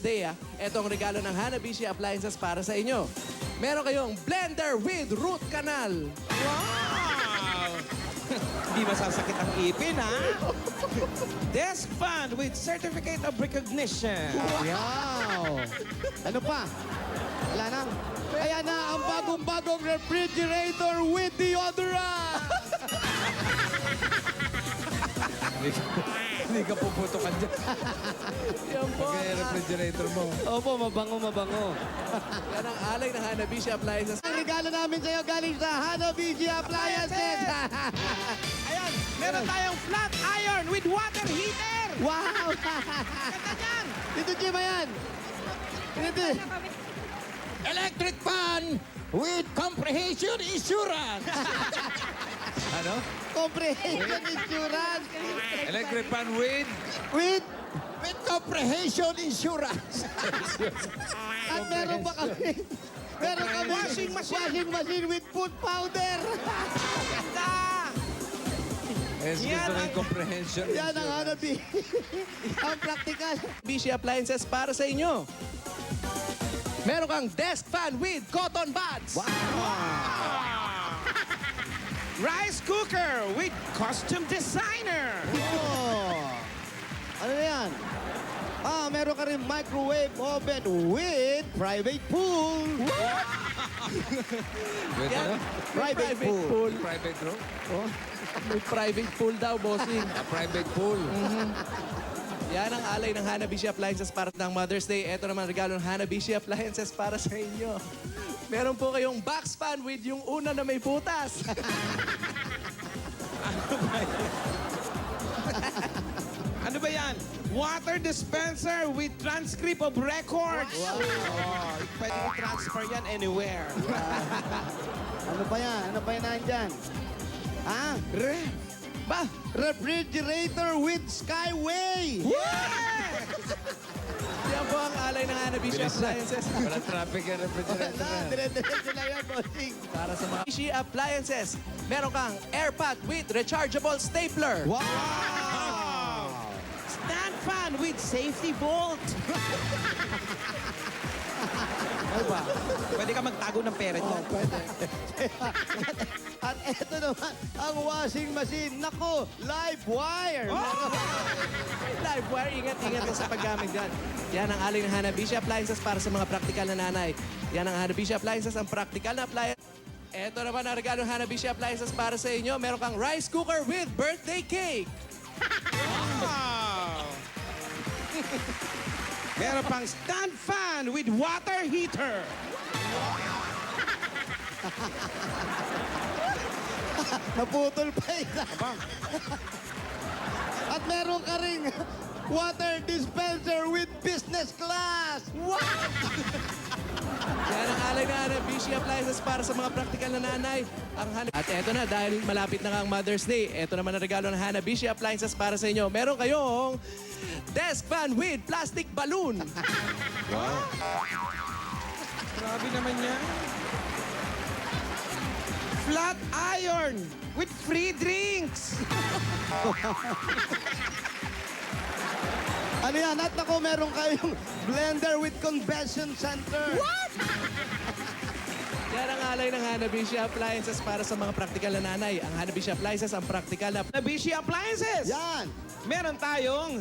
Day. Ito ang regalo ng Hanabishi Appliances para sa inyo. Meron kayong blender with root canal. Wow! Hindi masasakit ang ipin, ha? Desk fan with certificate of recognition. Wow! Ano pa? Wala na. Ayan na ang bagong-bagong refrigerator with deodorant! Hindi ka puputokan dyan. Yan po. Kaya refrigerator mo. Opo, mabango. Yan ang alay ng Hanabishi Appliances. Ang regalo namin sa'yo galing sa Hanabishi Appliances! Ayan, meron tayong flat iron with water heater. Wow! Ganda yan. Dito, Jim, ayan! Dito. Electric fan with comprehension insurance. Ano? Comprehension insurance! Electric fan with... With... With comprehension insurance. At meron pa kami... Meron kami... Washing machine. Washing machine with food powder! Ganda! Yes, Yan gusto ang- ng comprehension. Yan ang Hanabishi. Ang practical. Hanabishi Appliances para sa inyo. Meron kang desk fan with cotton buds. Rice cooker with costume designer. Oh. Ano na yan? Meron ka rin microwave oven with private pool. With Yan. ano? Private pool. pool. Private room? May private pool daw, bossing. A private pool. Yan ang alay ng Hanabishi Appliances para ng Mother's Day. Ito naman regalo ng Hanabishi Appliances para sa inyo. Meron po kayong box fan with yung una na may butas. Ano ba yan? Water dispenser with transcript of records. Wow. Oh, pwede mo transfer yan anywhere. Ano pa yan? Ano pa yan nandyan? Ba? Refrigerator with Skyway! Yan po ang alay ng Hanabishi Appliances Wala traffic ang refrigerator na. Dire-diretso lang yan, bossing. para sa mga Hanabishi Appliances. Meron kang airpot with rechargeable stapler. Wow! Stand fan with safety bolt. Ano ba? Pwede ka magtago ng pera dyan. Pwede. At eto naman, ang washing machine. Nako, live wire! Live wire, ingat-ingat lang sa paggamit yan. Yan ang alay ng Hanabishi Appliances para sa mga praktikal na nanay. Yan ang Hanabishi Appliances, ang praktikal na appliance. Ito naman ang regalo ng Hanabishi Appliances para sa inyo. Meron kang rice cooker with birthday cake. Wow! Meron pang stand fan with water heater. Naputol pa isa. At meron ka ring water dispenser with business class. Yan ang alay ng Hanabishi Appliances para sa mga praktikal na nanay. At eto na, dahil malapit na nga ang Mother's Day, eto naman ang regalo ng Hanabishi Appliances para sa inyo. Meron kayong desk fan with plastic balloon. Wow. Grabe naman yan. Flat iron with free drinks. Ano yan? At ako, meron kayong blender with convention center. Yan ang alay ng Hanabishi Appliances para sa mga praktikal na nanay. Ang Hanabishi Appliances, ang praktikal na... Hanabishi Appliances. Yan. Meron tayong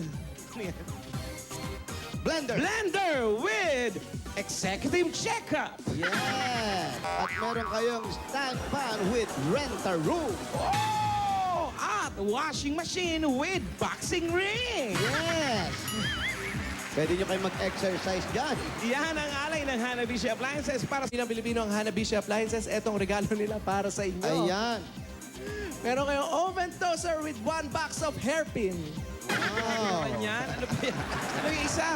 Blender. blender with executive checkup. Yes. At meron kayong stand fan with renter room. Oh! At washing machine with boxing ring. Yes. Pwede nyo kayo mag-exercise dyan. Yan ang alay ng Hanabishi Appliances para sa... Pinang Pilipino ang Hanabishi Appliances. Etong regalo nila para sa inyo. Ayan. Meron kayong oven toaster with 1 box of hairpin. Wow. Yan. Ano ba yan? Ano yung isa?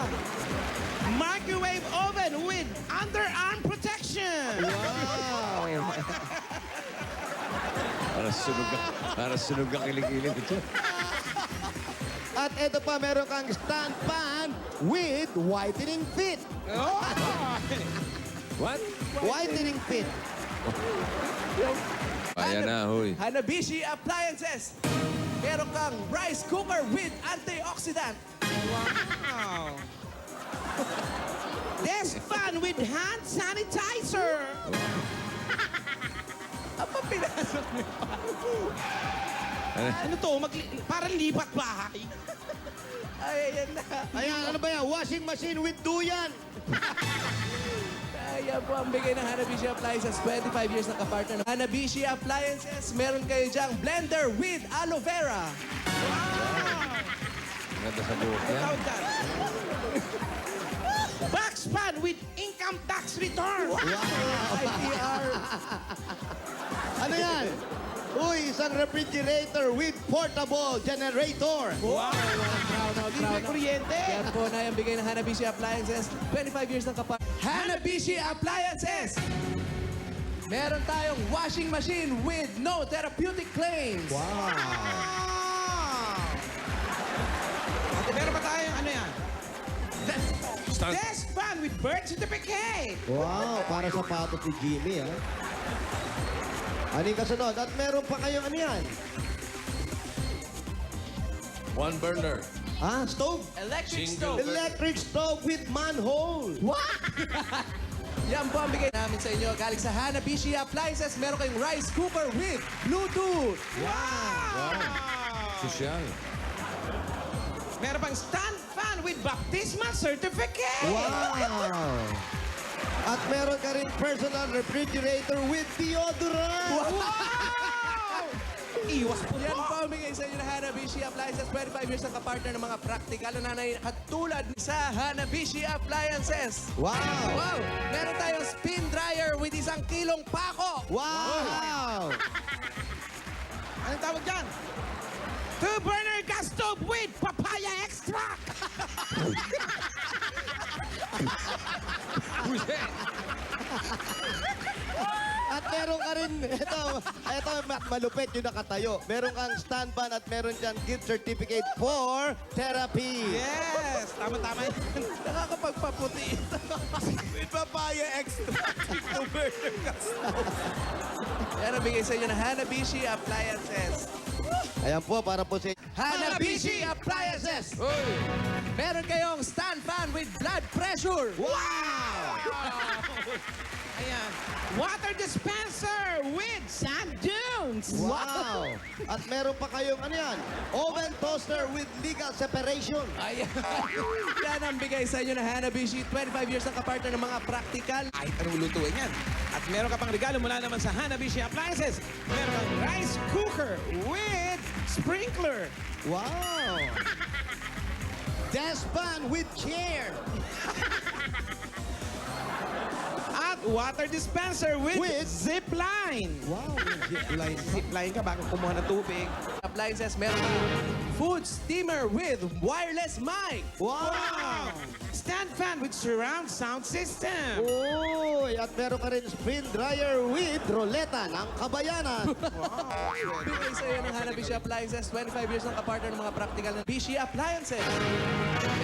Microwave oven with underarm protection. Wow. Para sunog ang kilig-kilig ito. At ito pa, meron kang stand fan with whitening fit. Oh! What? Whitening fit. Ayan na, huy. Hanabishi Appliances. Meron kang rice cooker with antioxidant. Wow! Desk fan with hand sanitizer. Apa pinasok niyo? Ano to? Parang lipat bahay. Ay, ayan na. Ayan, ano ba yan? Washing machine with duyan. Ayan po ang bigay ng Hanabishi Appliances. 25 years na kapartner ng Hanabishi Appliances. Meron kayo dyang blender with aloe vera. Ganda sa buhok yan. Tawag dyan. Box fan with income tax return. ITR. Ano yan? Uy, isang refrigerator with portable generator. Wow! Crown. Libre kuryente. Yan po na yung bigay ng Hanabishi Appliances. 25 years ng kapartner. Hanabishi Appliances! Meron tayong washing machine with no therapeutic claims. Wow! At meron pa tayong ano yan? Desk fan with birth certificate. Wow, para sa patos ni Jimmy, ha? Ano yung kasunod? At meron pa kayong ano yan? One burner. Ha? Stove? Electric Single. stove. Electric stove with manhole. Yan po ang bigay namin sa inyo. Galing sa Hanabishi Appliances, meron kayong rice cooker with Bluetooth. Wow! Sosyal. Meron pang stand fan with baptismal certificate. Wow! At meron ka rin personal refrigerator with deodorant. Wow! Iwas po Yan po ang bigay sa inyo ng Hanabishi Appliances. 25 years ang kapartner ng mga praktikal na nanay katulad sa Hanabishi Appliances. Wow! Wow! Meron tayong spin dryer with 1 kilong pako. Wow! Anong tawag dyan? Two-burner gas stove with papaya extract. At meron ka rin, ito malupit yung nakatayo. Meron kang stand fan at meron dyan gift certificate for therapy. Yes! Tama-tama yun. Nakakapagpaputi. With papaya extra. Yan ang bigay sa inyo ng Hanabishi Appliances. Ayan po, para po sa Hanabishi Appliances! Meron kayong stand fan with blood pressure. Wow! Ayan. Water dispenser with sand dunes. Wow! At meron pa kayong ano yan? Oven toaster with legal separation. Ayan. Yan ang bigay sa inyo ng Hanabishi. 25 years ang kapartner ng mga praktikal. Ay, anong lutuin yan? At meron ka pang regalo mula naman sa Hanabishi Appliances. Meron kang rice cooker with sprinkler. Wow! Desk fan with chair. At water dispenser with, With? zip line. Wow! Zipline. Zip line ka bago kumuha ng tubig. Appliances, meron kayong food steamer with wireless mic. Wow! Stand fan with surround sound system. Uy! At meron ka rin spin dryer with roleta ng kabayanan. Bigay sa iyo ng Hanabishi Appliances. 25 years ang kapartner ng mga praktikal ng Bishi Appliances.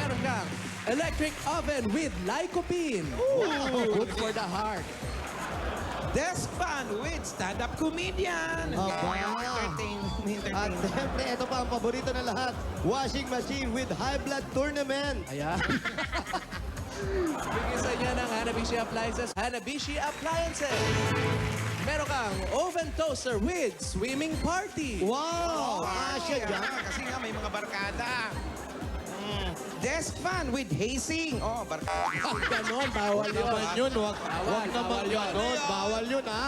Meron kang electric oven with lycopene. Good for the heart. Desk fan with stand-up comedian. Aba. At Entertain. siyempre, ito pa ang paborito ng lahat. Washing machine with high blood tournament. Ayan. Bigay sa inyo ng Hanabishi Appliances. Hanabishi Appliances. Meron kang oven toaster with swimming party. Wow! Asya dyan. Kasi nga may mga barkada. Desk fan with hazing. Oh, barkada. Ganon, bawal Naman yun, wag Bawal, naman bawal yun. ganon. Bawal yun, ha?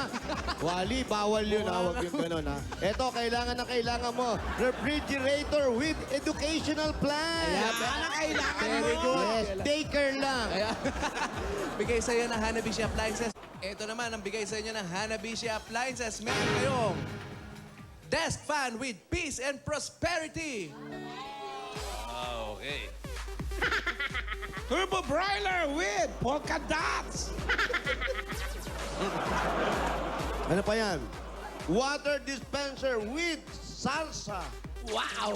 Wali, bawal yun, ha? Wag yung ganon, ha? Ito, kailangan na kailangan mo. Refrigerator with educational plan. Ayan. Ang kailangan mo. Very good. Yes, daycare lang. Ayan. Bigay sa iyo ng Hanabishi Appliances. Ito naman ang bigay sa inyo ng Hanabishi Appliances. Meron kayong desk fan with peace and prosperity. Okay. Turbo broiler with polka dots. Ano pa yan? Water dispenser with salsa. Wow!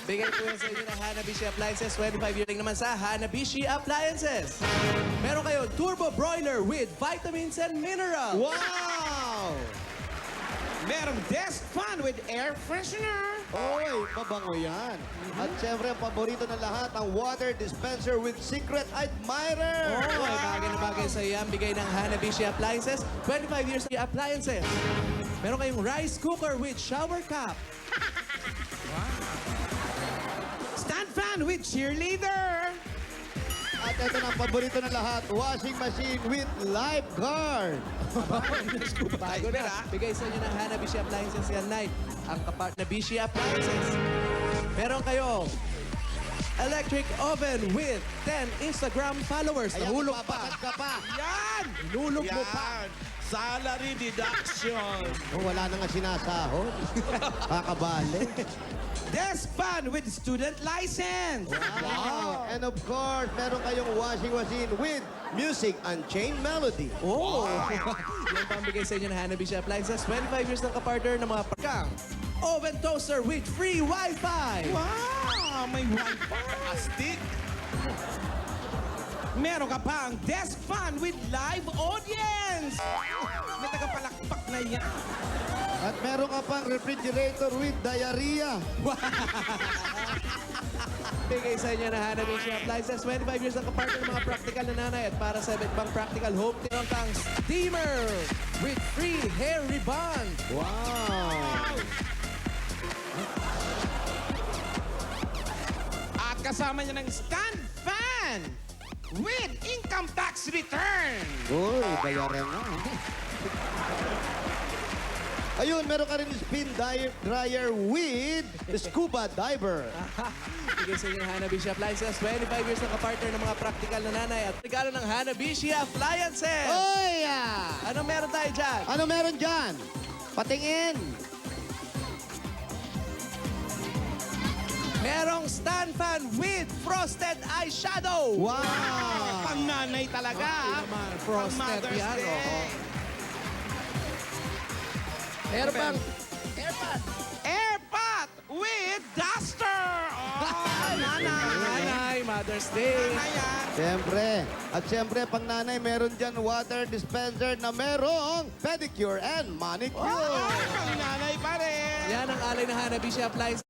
Bigay po yan sa inyo ng Hanabishi Appliances. 25 years naman sa Hanabishi Appliances. Meron kayong turbo broiler with vitamins and minerals. Wow! Merong desk fan with air freshener. Oy, mabango yan. At syempre, ang paborito ng lahat, ang water dispenser with secret admirer. Oh, ay bagay na bagay sa yan. Bigay ng Hanabishi Appliances. 25 years of appliances. Meron kayong rice cooker with shower cap. Stand fan with cheerleader. At ito na ang paborito ng lahat, washing machine with lifeguard. Bago na. Bigay sa inyo ng Hanabishi Appliances yan, Nay. Ang Hanabishi Appliances. Meron kayong electric oven with 10 Instagram followers. Ayan, Nahulog mapapakat pa. ka pa. Yan! Nahulog mo pa. Salary deduction. Oh, wala na nga sinasahod. Kakabali. Desk fan with student license. Wow. And of course, meron kayong washing machine with music Unchained Melody. Oh! Yan pa ang bigay sa inyo ng Hanabishi Appliances. 25 years ng kapartner ng mga pakang. Oven toaster with free Wi-Fi. Wow! May wifi. Astig. Meron ka pang desk fan with live audience. May tagapalakpak na yan. At meron ka pang refrigerator with diarrhea. Bigay sa inyo ng Hanabishi Appliances. 25 years ng kapartner ng mga practical na nanay. At para sa iba't ibang practical home, meron kang steamer with free hair ribbon. Wow. At kasama niya ng stand fan with income tax return. Uy, bayaran na. Ayun, meron ka rin spin dryer with scuba diver. Bigay sa inyo ng Hanabishi Appliances. 25 years ng kapartner ng mga practical na nanay. At regalo ng Hanabishi Appliances. Oy! Ano meron tayo dyan? Ano meron dyan? Patingin. Merong stand fan with frosted eyeshadow. Wow! Pang nanay talaga. Okay naman, frosted Pang Mother's yan, Day. oo. Meron pang Airpot with duster. Oh, nanay. nanay, Mother's Day. Nanay yan. Siyempre. At siyempre, pang nanay, meron dyan water dispenser na merong pedicure and manicure. Ay, pang nanay pa rin. Yan ang alay ng Hanabishi Appliances.